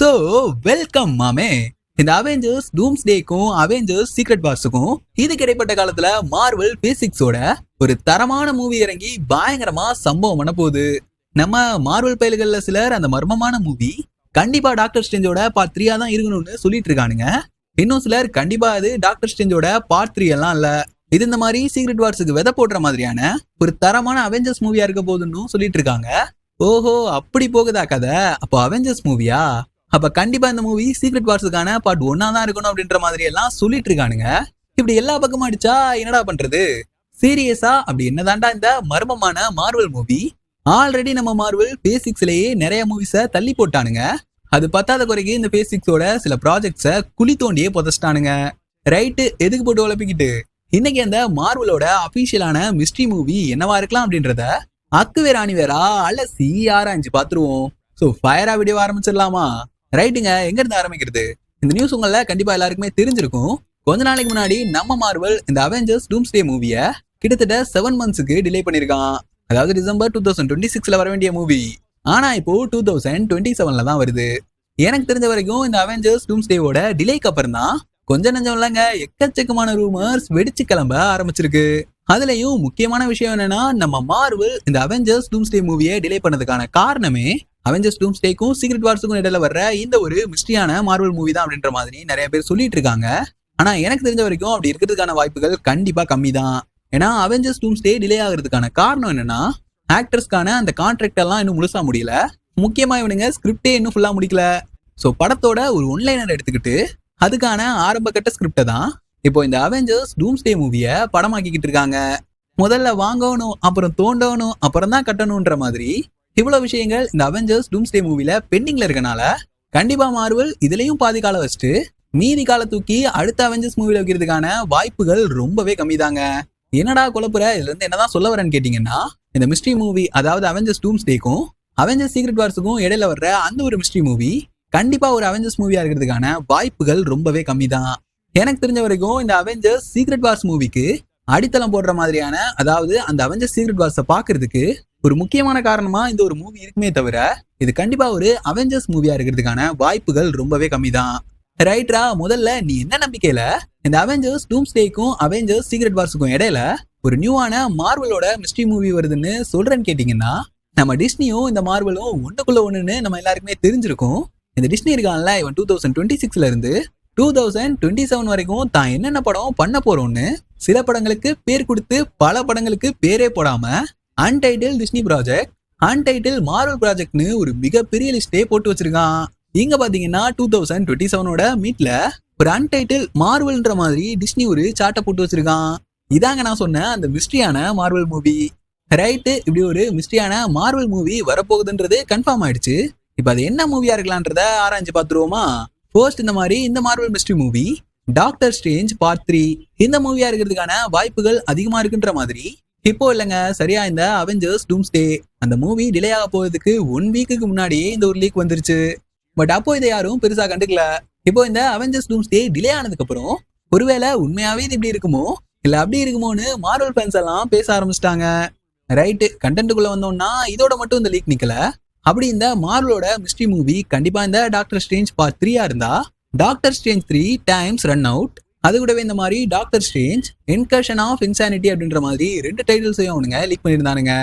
So welcome மாமே. இந்த Avengers டூம்ஸ்டேக்கும் Avengers secret வார்ஸுக்கும் இதுக்கு இடைப்பட்ட காலத்துல மார்வல் பேசிக்ஸோட ஒரு தரமான மூவி இறங்கி பயங்கரமா சம்பவம் பண்ண போகுது. நம்ம மார்வல் பயல்கள்ல சிலர் அந்த மர்மமான மூவி கண்டிப்பா டாக்டர் ஸ்ட்ரேஞ்சோட பார்ட் 3 தான் இருக்கணும்னு சொல்லிட்டு இருக்கானுங்க. இன்னும் சிலர் கண்டிப்பா அது டாக்டர் ஸ்ட்ரேஞ்சோட பார்ட் 3 எல்லாம் இல்ல, இது இந்த மாதிரி சீக்ரெட் வார்ஸுக்கு விதை போடுற மாதிரியான ஒரு தரமான அவெஞ்சர்ஸ் மூவியா இருக்க போகுதுன்னு சொல்லிட்டு இருக்காங்க. ஓஹோ, அப்படி போகுதா கதை? அப்போ அவெஞ்சர்ஸ் மூவியா? அப்ப கண்டிப்பா இந்த மூவி சீக்ரெட் வார்ஸுக்கான பார்ட் 1 தான் இருக்கணும் அப்படின்ற மாதிரி எல்லாம் சொல்லிட்டு இருக்கானுங்க. இப்படி எல்லா பக்கமும் அடிச்சா என்னடா பண்றது? சீரியஸா அப்படி என்னதான்டா இந்த மர்மமான மார்வல் மூவி? ஆல்ரெடி நம்ம மார்வல் பேசிக்ஸ்லயே நிறைய மூவிஸை தள்ளி போட்டானுங்க. அது பத்தாத குறைக்கு இந்த பேசிக்ஸோட சில ப்ராஜெக்ட்ஸை குழி தோண்டியே புதைச்சிட்டானுங்க. ரைட்டு, எதுக்கு போட்டு உழப்பிக்கிட்டு இன்னைக்கு அந்த மார்வலோட அபிஷியலான மிஸ்ட்ரி மூவி என்னவா இருக்கலாம் அப்படின்றத அக்கு வேற வேறா அலசி ஆராய்ஞ்சு பாத்துருவோம். ஸோ ஃபயரா வீடியோ ஆரம்பிச்சிடலாமா? ரைட்டுங்க, எங்க இருந்து ஆரம்பிக்கிறது? இந்த நியூஸ் உங்கள கண்டிப்பா எல்லாருக்குமே தெரிஞ்சிருக்கும். கொஞ்ச நாளைக்கு முன்னாடி நம்ம மார்வல் இந்த அவெஞ்சர்ஸ் டூம்ஸ்டே மூவியை கிட்டத்தட்ட 7 மந்த்ஸுக்கு டிலே பண்ணிருக்கான். அதாவது டிசம்பர் 2026ல வர வேண்டிய மூவி ஆனா இப்போ 2027ல தான் வருது. எனக்கு தெரிஞ்ச வரைக்கும் இந்த அவெஞ்சர்ஸ் டூம்ஸ்டேவோட டிலேக்கு அப்புறம் தான் கொஞ்சம் நஞ்சம் இல்லைங்க, எக்கச்சக்கமான ரூமர்ஸ் வெடிச்சு கிளம்ப ஆரம்பிச்சிருக்கு. அதுலயும் முக்கியமான விஷயம் என்னன்னா, நம்ம மார்வல் இந்த அவெஞ்சர்ஸ் டூம்ஸ்டே மூவியை டிலே பண்ணதுக்கான காரணமே அவெஞ்சர்ஸ் டூம்ஸ்டேக்கும் சீக்ரெட் வார்ஸுக்கும் இடையில வர்ற இந்த ஒரு மிஸ்ட்ரியான மார்வல் மூவி தான் அப்படின்ற மாதிரி நிறைய பேர் சொல்லிட்டு இருக்காங்க. ஆனா எனக்கு தெரிஞ்ச வரைக்கும் அப்படி இருக்கிறதுக்கான வாய்ப்புகள் கண்டிப்பா கம்மி தான். ஏன்னா அவெஞ்சர்ஸ் டூம்ஸ்டே டிலே ஆகிறதுக்கான காரணம் என்னன்னா, ஆக்டர்ஸ்க்கான அந்த கான்ட்ராக்ட் எல்லாம் இன்னும் முழுசா முடியல. முக்கியமா இவனுங்க ஸ்கிரிப்டே இன்னும் ஃபுல்லா முடிக்கல. ஸோ படத்தோட ஒரு ஒன்லைனர் எடுத்துக்கிட்டு அதுக்கான ஆரம்ப கட்ட ஸ்கிரிப்டை தான் இப்போ இந்த அவெஞ்சர்ஸ் டூம்ஸ்டே மூவியை படமாக்கிக்கிட்டு இருக்காங்க. முதல்ல வாங்கணும், அப்புறம் தோண்டணும், அப்புறம் தான் கட்டணும்ன்ற மாதிரி இவ்வளவு விஷயங்கள் இந்த அவெஞ்சர்ஸ் டூம்ஸ்டே மூவில பெண்டிங்ல இருக்கனால கண்டிப்பா மார்வல் இதுலயும் பாதி காலம் வச்சுட்டு மீதி கால தூக்கி அடுத்த அவெஞ்சர்ஸ் மூவில வைக்கிறதுக்கான வாய்ப்புகள் ரொம்பவே கம்மி தாங்க. என்னடா குழப்புற, இதுல இருந்து என்னதான் சொல்ல வரேன்னு கேட்டீங்கன்னா, இந்த மிஸ்ட்ரி மூவி அதாவது அவெஞ்சர்ஸ் டூம்ஸ்டேக்கும் அவெஞ்சர்ஸ் சீக்ரெட் வார்ஸுக்கும் இடையில வர்ற அந்த ஒரு மிஸ்ட்ரி மூவி கண்டிப்பா ஒரு அவெஞ்சர்ஸ் மூவியா இருக்கிறதுக்கான வாய்ப்புகள் ரொம்பவே கம்மி தான். எனக்கு தெரிஞ்ச வரைக்கும் இந்த அவெஞ்சர்ஸ் சீக்ரெட் வார்ஸ் மூவிக்கு அடித்தளம் போடுற மாதிரியான, அதாவது அந்த அவெஞ்சர்ஸ் சீக்ரெட் வார்ஸை பாக்குறதுக்கு ஒரு முக்கியமான காரணமா இந்த ஒரு மூவி இருக்குமே தவிர இது கண்டிப்பா ஒரு அவெஞ்சர்ஸ் மூவியா இருக்கிறதுக்கான வாய்ப்புகள் ரொம்பவே கம்மி தான். ரைட்ரா, முதல்ல நீ என்ன நம்பிக்கையில இந்த அவெஞ்சர்ஸ் டூம்ஸ்டேக்கும் அவெஞ்சர்ஸ் சீக்ரெட் வார்ஸுக்கும் இடையில ஒரு நியூவான மார்வலோட மிஸ்ட்ரி மூவி வருதுன்னு சொல்றேன்னு கேட்டீங்கன்னா, நம்ம டிஸ்னியும் இந்த மார்வலும் ஒண்ணுக்குள்ள ஒண்ணுன்னு நம்ம எல்லாருக்குமே தெரிஞ்சிருக்கும். இந்த டிஸ்னி இருக்கான்ல, இவன் 2026ல இருந்து 2027 வரைக்கும் தான் என்னென்ன படம் பண்ண போறோம்னு சில படங்களுக்கு பேர் கொடுத்து பல படங்களுக்கு பேரே போடாம untitled Disney project, untitled Marvel ப்ராஜெக்ட்னு ஒரு மிகப்பெரிய லிஸ்டே போட்டு வச்சிருக்கான். இங்க பாத்தீங்கன்னா 2027ஓட மீட்ல ஒரு அன்டைட்டில் மார்வல்ன்ற மாதிரி டிஸ்னி ஒரு சார்ட்டை போட்டு வச்சிருக்கான். இதாங்க நான் சொன்ன அந்த மிஸ்ட்ரியான மார்வல் மூவி. ரைட்டு, இப்படி ஒரு மிஸ்ட்ரியான மார்வல் மூவி வரப்போகுதுன்றது கன்ஃபார்ம் ஆயிடுச்சு. இப்ப அது என்ன மூவியா இருக்கலான்றத ஆராய்ஞ்சு பாத்துருவோமா? ஃபர்ஸ்ட், இந்த Marvel mystery movie doctor strange part 3 இந்த மூவியா இருக்கிறதுக்கான வாய்ப்புகள் அதிகமா இருக்குன்ற மாதிரி இப்போ இல்லைங்க, சரியா இந்த அவெஞ்சர்ஸ் டூம்ஸ்டே அந்த மூவி டிலே ஆக போறதுக்கு 1 வீக்குக்கு முன்னாடியே இந்த ஒரு லீக் வந்துருச்சு. பட் அப்போ இதை யாரும் பெருசா கண்டுக்கல. இப்போ இந்த அவெஞ்சர்ஸ் டூம்ஸ்டே டிலே ஆனதுக்கு அப்புறம் ஒருவேளை உண்மையாவே இது இப்படி இருக்குமோ இல்ல அப்படி இருக்குமோன்னு மார்வல் ஃபேன்ஸ் எல்லாம் பேச ஆரம்பிச்சிட்டாங்க. ரைட்டு, கண்டென்ட்டுக்குள்ள வந்தோம்னா இதோட மட்டும் இந்த லீக் நிக்கல. அப்படி இந்த மார்வலோட மிஸ்ட்ரி மூவி கண்டிப்பா இந்த டாக்டர் ஸ்ட்ரேஞ்ச் பார்ட் 3 இருந்தா doctor Strange 3 times run out, அது கூடவே இந்த மாதிரி doctor Strange incursion of insanity அப்படின்ற மாதிரி 2 டைட்டில்ஸையும் அவனுங்க லீக் பண்ணியிருந்தானுங்க.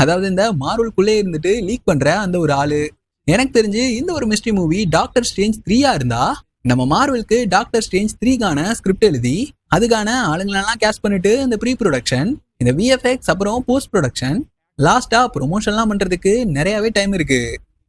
அதாவது இந்த மார்வலுக்குள்ளே இருந்துட்டு லீக் பண்ற அந்த ஒரு ஆளு. எனக்கு தெரிஞ்சு இந்த ஒரு மிஸ்ட்ரி மூவி டாக்டர் ஸ்ட்ரேஞ்ச் 3 இருந்தா நம்ம மார்வலுக்கு டாக்டர் ஸ்ட்ரேஞ்ச் 3க்கான ஸ்கிரிப்ட் எழுதி அதுக்கான ஆளுங்களெல்லாம் கேஸ்ட் பண்ணிட்டு இந்த ப்ரீ ப்ரொடக்ஷன், இந்த விஎஃப்எக்ஸ், அப்புறம் போஸ்ட் ப்ரொடக்ஷன், லாஸ்டா ப்ரொமோஷன்லாம் பண்றதுக்கு நிறையவே டைம் இருக்கு.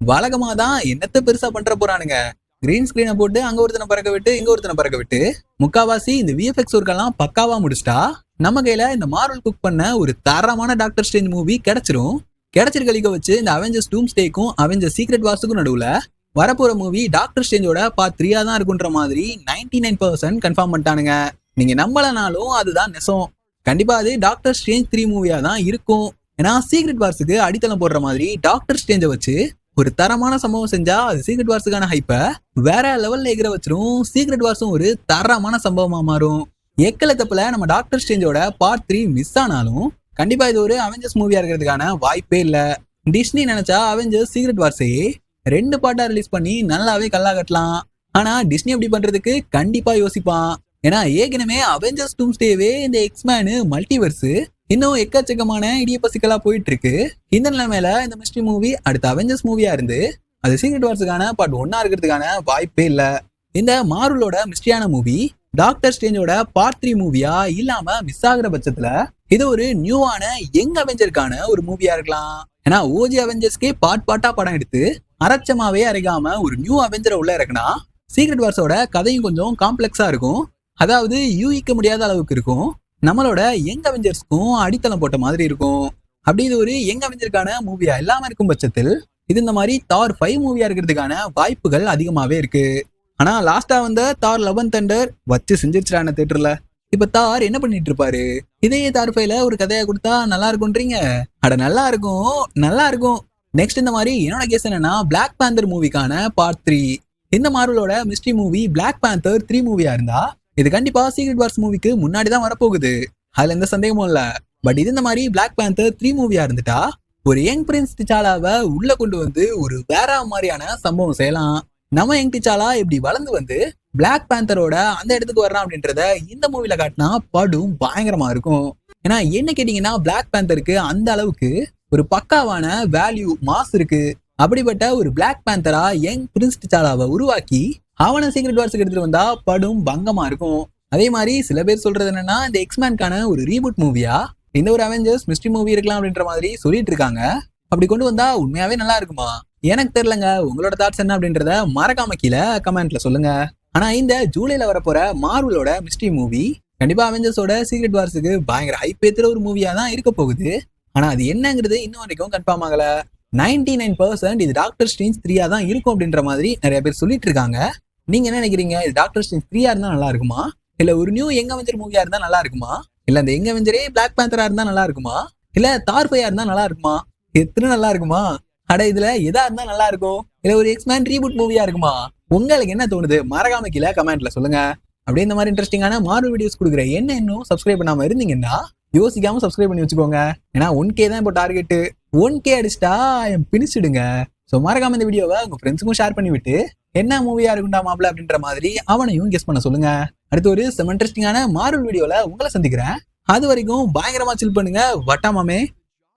வழக்கமா தான் என்னத்த பெருசா பண்ற போறானுங்க, கிரீன் ஸ்கிரீனை போட்டு அங்க ஒருத்தனை பறக்க விட்டு இங்க ஒருத்தனை பறக்க விட்டு முக்காவாசி இந்த விஎஃப்எக்ஸ் ஒர்க்கெல்லாம் பக்காவா முடிச்சிட்டா நம்ம கையில இந்த மார்வல் குக் பண்ண ஒரு தரமான டாக்டர் ஸ்ட்ரேஞ்ச் மூவி கிடைச்சிரும். கிடைச்சிருக்க வச்சு இந்த அவெஞ்சர்ஸ் டூம்ஸ்டேக்கும் அவெஞ்சர்ஸ் சீக்ரெட் வார்ஸுக்கும் நடுவுல வரப்போற மூவி டாக்டர் ஸ்ட்ரேஞ்சோட பார்ட் 3 தான் இருக்குன்ற மாதிரி 99% கன்ஃபார்ம் பண்ணிட்டானுங்க. நீங்க நம்பலனாலும் அதுதான் நெசம். கண்டிப்பா அது டாக்டர் ஸ்ட்ரேஞ்ச் 3 மூவியா தான் இருக்கும். ஏன்னா சீக்ரெட் வார்ஸுக்கு அடித்தளம் போடுற மாதிரி டாக்டர் ஸ்ட்ரேஞ்சை வச்சு ஒரு தரமான சம்பவம் செஞ்சா அது சீக்ரெட் வார்ஸுக்கான ஹைப்பை வேற லெவல்ல எகிற வச்சிரும். சீக்ரெட் வார்ஸும் ஒரு தரமான சம்பவமா மாறும். எக்கல தப்புல நம்ம டாக்டர் ஸ்ட்ரேஞ்சோட பார்ட் 3 மிஸ் ஆனாலும் கண்டிப்பா இது ஒரு அவெஞ்சர்ஸ் மூவியா இருக்கிறதுக்கான வாய்ப்பே இல்ல. டிஸ்னி நினைச்சா அவெஞ்சர்ஸ் சீக்ரெட் வார்ஸையே 2 பார்ட்டா ரிலீஸ் பண்ணி நல்லாவே கல்லா கட்டலாம். ஆனா டிஸ்னி அப்படி பண்றதுக்கு கண்டிப்பா யோசிப்பான். ஏன்னா ஏற்கனவே அவெஞ்சர்ஸ் டூம்ஸ்டேவே இந்த எக்ஸ்மேனு மல்டிவர்ஸ் இன்னும் எக்கச்சக்கமான இடியப்ப சிக்கலா போயிட்டு இருக்கு. இந்த நிலைமையில இந்த மிஸ்ட்ரி மூவி அடுத்த அவெஞ்சர்ஸ் மூவியா இருந்து அது சீக்ரெட் வார்ஸுக்கான பார்ட் 1 இருக்கிறதுக்கான வாய்ப்பே இல்ல. இந்த மார்வலோட மிஸ்ட்ரியான மூவி டாக்டர் ஸ்ட்ரேஞ்சோட பார்ட் 3 மூவியா இல்லாம மிஸ் ஆகுற பட்சத்துல இது ஒரு நியூவான யங் அவெஞ்சருக்கான ஒரு மூவியா இருக்கலாம். ஏன்னா ஓஜி அவெஞ்சர்ஸ்க்கே பார்ட்டா படம் எடுத்து அரைச்சமாவே அரைக்காம ஒரு நியூ அவெஞ்சரை உள்ள இறக்குனா சீக்ரெட் வார்ஸோட கதையும் கொஞ்சம் காம்ப்ளெக்ஸா இருக்கும். அதாவது யூகிக்க முடியாத அளவுக்கு இருக்கும். நம்மளோட யங் அவெஞ்சர்ஸ்க்கும் அடித்தளம் போட்ட மாதிரி இருக்கும். அப்படி இது ஒரு யங் அவெஞ்சருக்கான மூவியா இல்லாம இருக்கும் பட்சத்தில் இது இந்த மாதிரி தார் 5 மூவியா இருக்கிறதுக்கான வாய்ப்புகள் அதிகமாவே இருக்கு. ஆனா லாஸ்டா வந்த தார் லவ் அண்ட் தண்டர் வச்சு செஞ்சிருச்சான தியேட்டர்ல. இப்ப தார் என்ன பண்ணிட்டு இருப்பாரு? இதையே தார் 5ல ஒரு கதையா கொடுத்தா நல்லா இருக்கும்ன்றீங்க? அட நல்லா இருக்கும், நல்லா இருக்கும். நெக்ஸ்ட் இந்த மாதிரி என்னோட கேஸ் என்னன்னா பிளாக் பேந்தர் மூவிக்கான பார்ட் 3. இந்த மார்வலோட மிஸ்ட்ரி மூவி பிளாக் பேந்தர் 3 மூவியா இருந்தா இது கண்டிப்பா சீக்ரெட் வார்ஸ் மூவிக்கு முன்னாடி தான் வரப்போகுது. அதுல எந்த சந்தேகமும் இல்ல. பட் இது இந்த மாதிரி பிளாக் பேந்தர் 3 மூவியா இருந்துட்டா ஒரு யங் பிரின்ஸ் டிச்சாலாவை உள்ள கொண்டு வந்து ஒரு வேற மாதிரியான சம்பவம் செய்யலாம். நம்ம யங் டிச்சாலா எப்படி வளர்ந்து வந்து பிளாக் பேந்தரோட அந்த இடத்துக்கு வர்றான் அப்படின்றத இந்த மூவில காட்டினா படும் பயங்கரமா இருக்கும். ஏன்னா என்ன கேட்டீங்கன்னா பிளாக் பேந்தருக்கு அந்த அளவுக்கு ஒரு பக்காவான வேல்யூ மாஸ் இருக்கு. அப்படிப்பட்ட ஒரு பிளாக் பேந்தரா யங் பிரின்ஸ் டிச்சாலாவை உருவாக்கி அவனை சீக்ரெட் வார்ஸுக்கு எடுத்துட்டு வந்தா படும் பங்கமா இருக்கும். அதே மாதிரி சில பேர் சொல்றது என்னன்னா இந்த எக்ஸ்மேன்கான ஒரு ரீபூட் மூவியா இந்த ஒரு அவெஞ்சர்ஸ் மிஸ்ட்ரி மூவி இருக்கலாம் அப்படின்ற மாதிரி சொல்லிட்டு இருக்காங்க. அப்படி கொண்டு வந்தா உண்மையாவே நல்லா இருக்குமா? எனக்கு தெரியலங்க. உங்களோட தாட்ஸ் என்ன அப்படின்றத மறக்காம கீழே கமெண்ட்ல சொல்லுங்க. ஆனா இந்த ஜூலைல வரப்போற மார்வலோட மிஸ்ட்ரி மூவி கண்டிப்பா அவெஞ்சர்ஸோட சீக்ரெட் வார்ஸுக்கு பயங்கர ஹைப் ஏத்துற ஒரு மூவியா தான் இருக்க போகுது. ஆனா அது என்னங்கிறது இன்னும் வரைக்கும் கன்ஃபார்ம் ஆகல. 99% இது டாக்டர் ஸ்ட்ரேஞ்ச் 3 தான் இருக்கும் அப்படின்ற மாதிரி நிறைய பேர் சொல்லிட்டு இருக்காங்க. நீங்க என்ன நினைக்கிறீங்க? இது டாக்டர் ஸ்ட்ரேஞ்ச் 3 இருந்தா நல்லா இருக்குமா? இல்ல ஒரு நியூ யங் அவெஞ்சர் மூவியா இருந்தா நல்லா இருக்குமா? இல்ல அந்த யங் அவெஞ்சரே பிளாக் பேந்தரா இருந்தா நல்லா இருக்குமா? இல்ல தார் 5 இருந்தா நல்லா இருக்குமா? எத்தனை நல்லா இருக்குமா? அட இதுல எதா இருந்தா நல்லா இருக்கும்? இல்ல ஒரு எக்ஸ்மேன் ரீபூட் மூவியா இருக்குமா? உங்களுக்கு என்ன தோணுது? மறக்காம கீழே கமெண்ட்ல சொல்லுங்க. அப்படியே இந்த மாதிரி இன்ட்ரெஸ்டிங்கான மார்வல் வீடியோஸ் கொடுக்குற என்ன இன்னும் சப்ஸ்கிரைப் பண்ணாம இருந்தீங்கன்னா யோசிக்காம சப்ஸ்கிரைப் பண்ணி வச்சுக்கோங்க. ஏன்னா 1K தான் இப்போ டார்கெட். 1K அடிச்சிட்டா பிடிச்சிடுங்க. ஸோ மறக்காம இந்த வீடியோவை உங்க ஃப்ரெண்ட்ஸுக்கும் ஷேர் பண்ணி விட்டு என்ன மூவியா இருக்குண்டா மாப்ள அப்படின்ற மாதிரி அவனையும் கெஸ் பண்ண சொல்லுங்க. அடுத்து ஒரு செம இன்ட்ரெஸ்டிங்கான மார்வல் வீடியோல உங்களை சந்திக்கிறேன். அது வரைக்கும் பயங்கரமா சில் பண்ணுங்க. வட்டாமாமே.